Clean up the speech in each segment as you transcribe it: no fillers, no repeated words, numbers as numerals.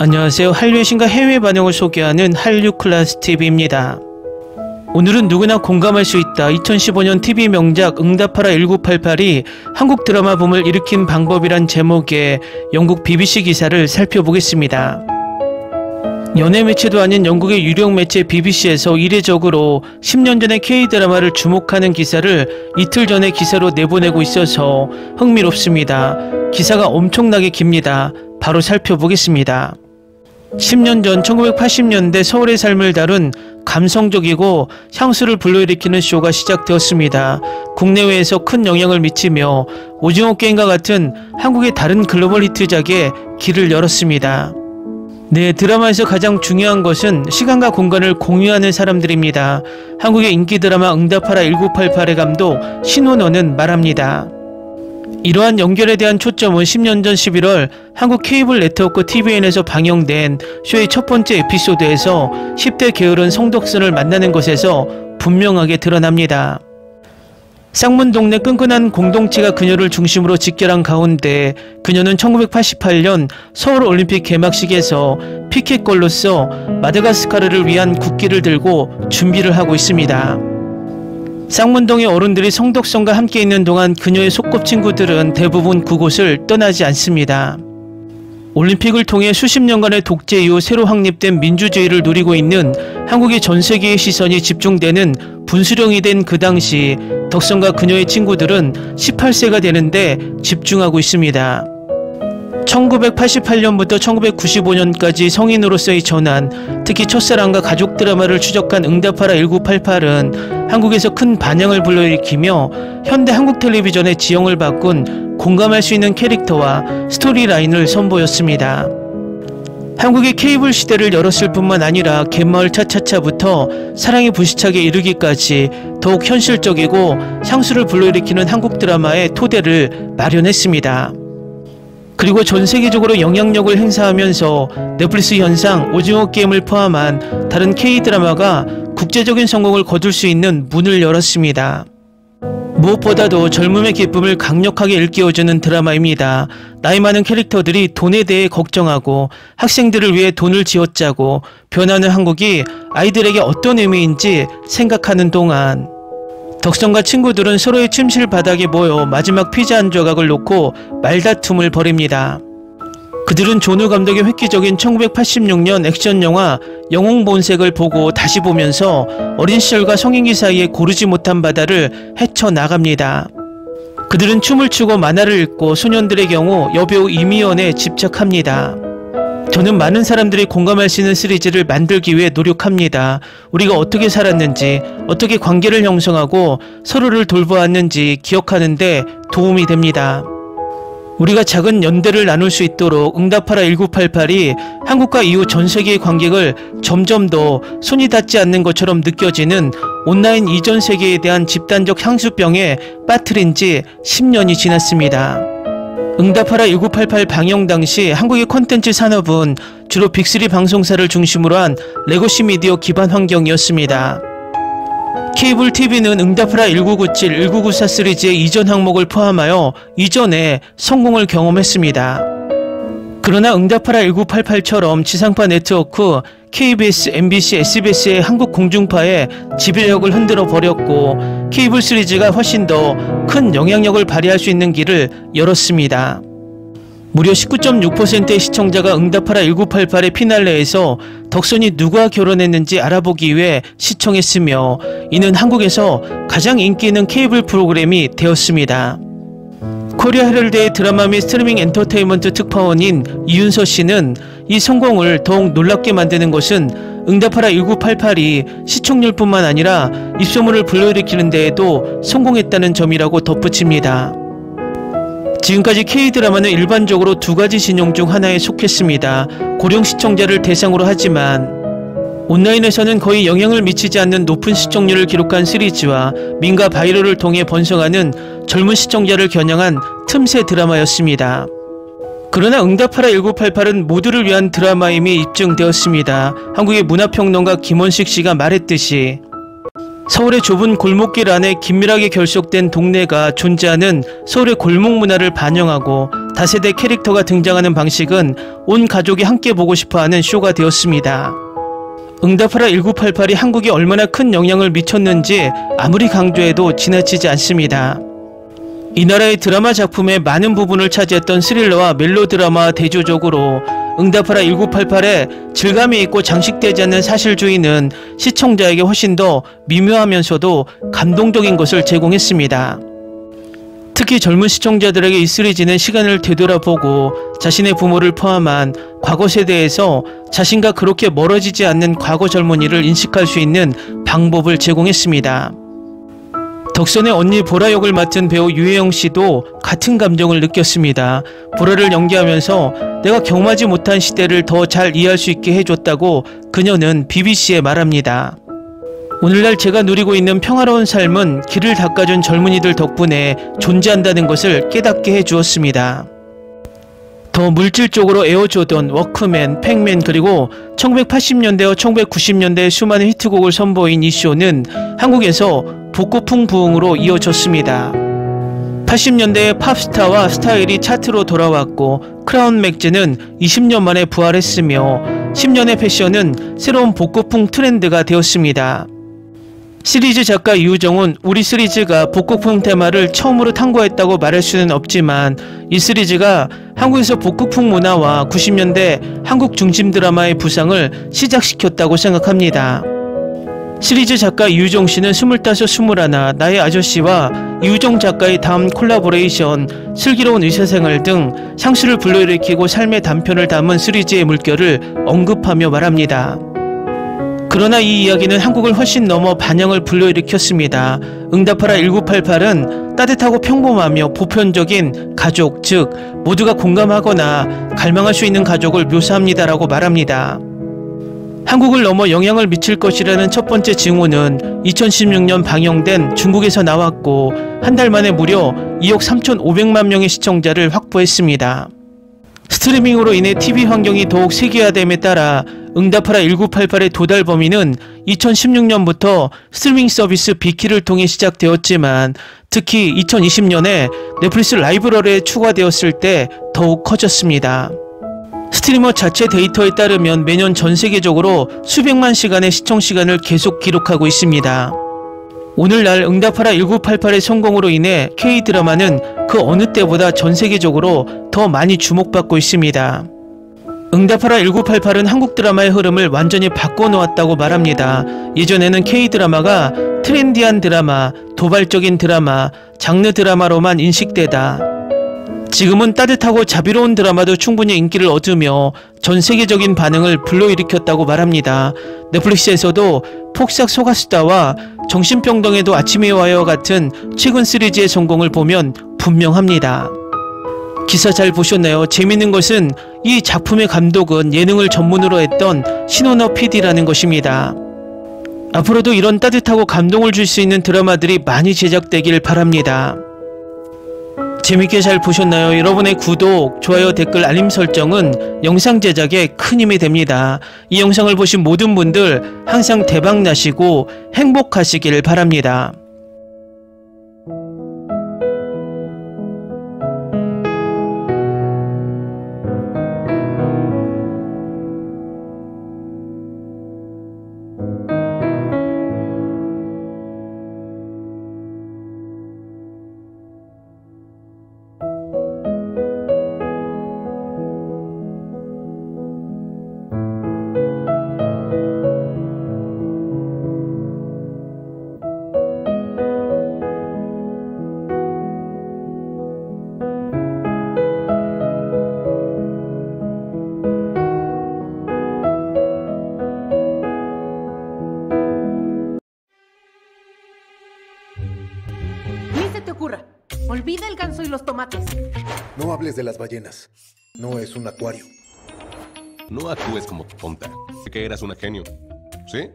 안녕하세요. 한류의 신과 해외 반영을 소개하는 한류클래스TV입니다. 오늘은 누구나 공감할 수 있다. 2015년 TV 명작 응답하라 1988이 한국 드라마 붐을 일으킨 방법이란 제목의 영국 BBC 기사를 살펴보겠습니다. 연예 매체도 아닌 영국의 유력 매체 BBC에서 이례적으로 10년 전의 K드라마를 주목하는 기사를 이틀 전에 기사로 내보내고 있어서 흥미롭습니다. 기사가 엄청나게 깁니다. 바로 살펴보겠습니다. 10년 전 1980년대 서울의 삶을 다룬 감성적이고 향수를 불러일으키는 쇼가 시작되었습니다. 국내외에서 큰 영향을 미치며 오징어 게임과 같은 한국의 다른 글로벌 히트작에 길을 열었습니다. 네, 드라마에서 가장 중요한 것은 시간과 공간을 공유하는 사람들입니다. 한국의 인기 드라마 응답하라 1988의 감독 신원호는 말합니다. 이러한 연결에 대한 초점은 10년 전 11월 한국 케이블 네트워크 TVN에서 방영된 쇼의 첫 번째 에피소드에서 10대 게으른 성덕순을 만나는 것에서 분명하게 드러납니다. 쌍문동네 끈끈한 공동체가 그녀를 중심으로 직결한 가운데 그녀는 1988년 서울올림픽 개막식에서 피켓걸로서 마다가스카르를 위한 국기를 들고 준비를 하고 있습니다. 쌍문동의 어른들이 성덕순과 함께 있는 동안 그녀의 소꿉친구들은 대부분 그곳을 떠나지 않습니다. 올림픽을 통해 수십 년간의 독재 이후 새로 확립된 민주주의를 누리고 있는 한국의 전 세계의 시선이 집중되는 분수령이 된 그 당시 덕선과 그녀의 친구들은 18세가 되는데 집중하고 있습니다. 1988년부터 1995년까지 성인으로서의 전환, 특히 첫사랑과 가족 드라마를 추적한 응답하라 1988은 한국에서 큰 반향을 불러일으키며 현대 한국 텔레비전의 지형을 바꾼 공감할 수 있는 캐릭터와 스토리라인을 선보였습니다. 한국의 케이블 시대를 열었을 뿐만 아니라 갯마을 차차차부터 사랑이 불시착에 이르기까지 더욱 현실적이고 향수를 불러일으키는 한국 드라마의 토대를 마련했습니다. 그리고 전 세계적으로 영향력을 행사하면서 넷플릭스 현상, 오징어 게임을 포함한 다른 K드라마가 국제적인 성공을 거둘 수 있는 문을 열었습니다. 무엇보다도 젊음의 기쁨을 강력하게 일깨워주는 드라마입니다. 나이 많은 캐릭터들이 돈에 대해 걱정하고 학생들을 위해 돈을 쥐어짜고 변하는 한국이 아이들에게 어떤 의미인지 생각하는 동안 덕선과 친구들은 서로의 침실 바닥에 모여 마지막 피자 한 조각을 놓고 말다툼을 벌입니다. 그들은 존우 감독의 획기적인 1986년 액션 영화 영웅본색을 보고 다시 보면서 어린 시절과 성인기 사이에 고르지 못한 바다를 헤쳐나갑니다. 그들은 춤을 추고 만화를 읽고 소년들의 경우 여배우 이미연에 집착합니다. 저는 많은 사람들이 공감할 수 있는 시리즈를 만들기 위해 노력합니다. 우리가 어떻게 살았는지, 어떻게 관계를 형성하고 서로를 돌보았는지 기억하는 데 도움이 됩니다. 우리가 작은 연대를 나눌 수 있도록 응답하라 1988이 한국과 이후 전 세계의 관객을 점점 더 손이 닿지 않는 것처럼 느껴지는 온라인 이전 세계에 대한 집단적 향수병에 빠뜨린 지 10년이 지났습니다. 응답하라 1988 방영 당시 한국의 콘텐츠 산업은 주로 빅3 방송사를 중심으로 한 레거시 미디어 기반 환경이었습니다. 케이블 TV는 응답하라 1997, 1994 시리즈의 이전 항목을 포함하여 이전에 성공을 경험했습니다. 그러나 응답하라 1988처럼 지상파 네트워크 KBS, MBC, SBS의 한국 공중파에 지배력을 흔들어 버렸고 케이블 시리즈가 훨씬 더 큰 영향력을 발휘할 수 있는 길을 열었습니다. 무려 19.6%의 시청자가 응답하라 1988의 피날레에서 덕선이 누구와 결혼했는지 알아보기 위해 시청했으며 이는 한국에서 가장 인기 있는 케이블 프로그램이 되었습니다. 코리아 헤럴드의 드라마 및 스트리밍 엔터테인먼트 특파원인 이윤서 씨는 이 성공을 더욱 놀랍게 만드는 것은 응답하라 1988이 시청률뿐만 아니라 입소문을 불러일으키는 데에도 성공했다는 점이라고 덧붙입니다. 지금까지 K드라마는 일반적으로 두 가지 진영 중 하나에 속했습니다. 고령 시청자를 대상으로 하지만 온라인에서는 거의 영향을 미치지 않는 높은 시청률을 기록한 시리즈와 밈과 바이럴을 통해 번성하는 젊은 시청자를 겨냥한 틈새 드라마였습니다. 그러나 응답하라 1988은 모두를 위한 드라마임이 입증되었습니다. 한국의 문화평론가 김원식 씨가 말했듯이 서울의 좁은 골목길 안에 긴밀하게 결속된 동네가 존재하는 서울의 골목 문화를 반영하고 다세대 캐릭터가 등장하는 방식은 온 가족이 함께 보고 싶어하는 쇼가 되었습니다. 응답하라 1988이 한국에 얼마나 큰 영향을 미쳤는지 아무리 강조해도 지나치지 않습니다. 이 나라의 드라마 작품의 많은 부분을 차지했던 스릴러와 멜로드라마와 대조적으로 응답하라 1988의 질감이 있고 장식되지 않는 사실주의는 시청자에게 훨씬 더 미묘하면서도 감동적인 것을 제공했습니다. 특히 젊은 시청자들에게 이 시리즈는 시간을 되돌아보고 자신의 부모를 포함한 과거 세대에서 자신과 그렇게 멀어지지 않는 과거 젊은이를 인식할 수 있는 방법을 제공했습니다. 덕선의 언니 보라 역을 맡은 배우 유혜영 씨도 같은 감정을 느꼈습니다. 보라를 연기하면서 내가 경험하지 못한 시대를 더 잘 이해할 수 있게 해줬다고 그녀는 BBC에 말합니다. 오늘날 제가 누리고 있는 평화로운 삶은 길을 닦아준 젊은이들 덕분에 존재한다는 것을 깨닫게 해주었습니다. 더 물질적으로 에어조던, 워크맨, 팩맨 그리고 1980년대와 1990년대의 수많은 히트곡을 선보인 이 쇼는 한국에서 복고풍 부흥으로 이어졌습니다. 80년대의 팝스타와 스타일이 차트로 돌아왔고 크라운 맥즈는 20년 만에 부활했으며 10년의 패션은 새로운 복고풍 트렌드가 되었습니다. 시리즈 작가 이우정은 우리 시리즈가 복고풍 테마를 처음으로 탐구했다고 말할 수는 없지만 이 시리즈가 한국에서 복고풍 문화와 90년대 한국 중심 드라마의 부상을 시작시켰다고 생각합니다. 시리즈 작가 이우정 씨는 25, 21 나의 아저씨와 이우정 작가의 다음 콜라보레이션 슬기로운 의사생활 등 향수를 불러일으키고 삶의 단편을 담은 시리즈의 물결을 언급하며 말합니다. 그러나 이 이야기는 한국을 훨씬 넘어 반향을 불러일으켰습니다. 응답하라 1988은 따뜻하고 평범하며 보편적인 가족, 즉 모두가 공감하거나 갈망할 수 있는 가족을 묘사합니다라고 말합니다. 한국을 넘어 영향을 미칠 것이라는 첫 번째 징후는 2016년 방영된 중국에서 나왔고 한 달 만에 무려 2억 3,500만 명의 시청자를 확보했습니다. 스트리밍으로 인해 TV 환경이 더욱 세계화됨에 따라 응답하라 1988의 도달 범위는 2016년부터 스트리밍 서비스 비키를 통해 시작되었지만 특히 2020년에 넷플릭스 라이브러리에 추가되었을 때 더욱 커졌습니다. 스트리머 자체 데이터에 따르면 매년 전 세계적으로 수백만 시간의 시청 시간을 계속 기록하고 있습니다. 오늘날 응답하라 1988의 성공으로 인해 K-드라마는 그 어느 때보다 전 세계적으로 더 많이 주목받고 있습니다. 응답하라 1988은 한국 드라마의 흐름을 완전히 바꿔놓았다고 말합니다. 예전에는 K-드라마가 트렌디한 드라마, 도발적인 드라마, 장르 드라마로만 인식되다. 지금은 따뜻하고 자비로운 드라마도 충분히 인기를 얻으며 전 세계적인 반응을 불러일으켰다고 말합니다. 넷플릭스에서도 폭삭 소가수다와 정신병동에도 아침에 와요 같은 최근 시리즈의 성공을 보면 분명합니다. 기사 잘 보셨나요? 재밌는 것은 이 작품의 감독은 예능을 전문으로 했던 신원어 PD라는 것입니다. 앞으로도 이런 따뜻하고 감동을 줄 수 있는 드라마들이 많이 제작되길 바랍니다. 재밌게 잘 보셨나요? 여러분의 구독, 좋아요, 댓글, 알림 설정은 영상 제작에 큰 힘이 됩니다. 이 영상을 보신 모든 분들 항상 대박 나시고 행복하시길 바랍니다. Olvida el ganso y los tomates. No hables de las ballenas. No es un acuario. No actúes como tonta. Sé que eras una genio. ¿Sí?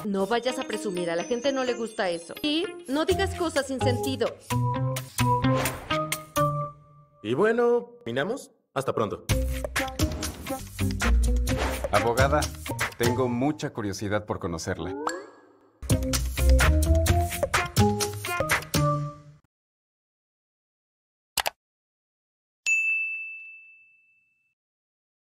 No vayas a presumir, a la gente no le gusta eso. Y no digas cosas sin sentido. Y bueno, ¿terminamos? Hasta pronto. Abogada, tengo mucha curiosidad por conocerla.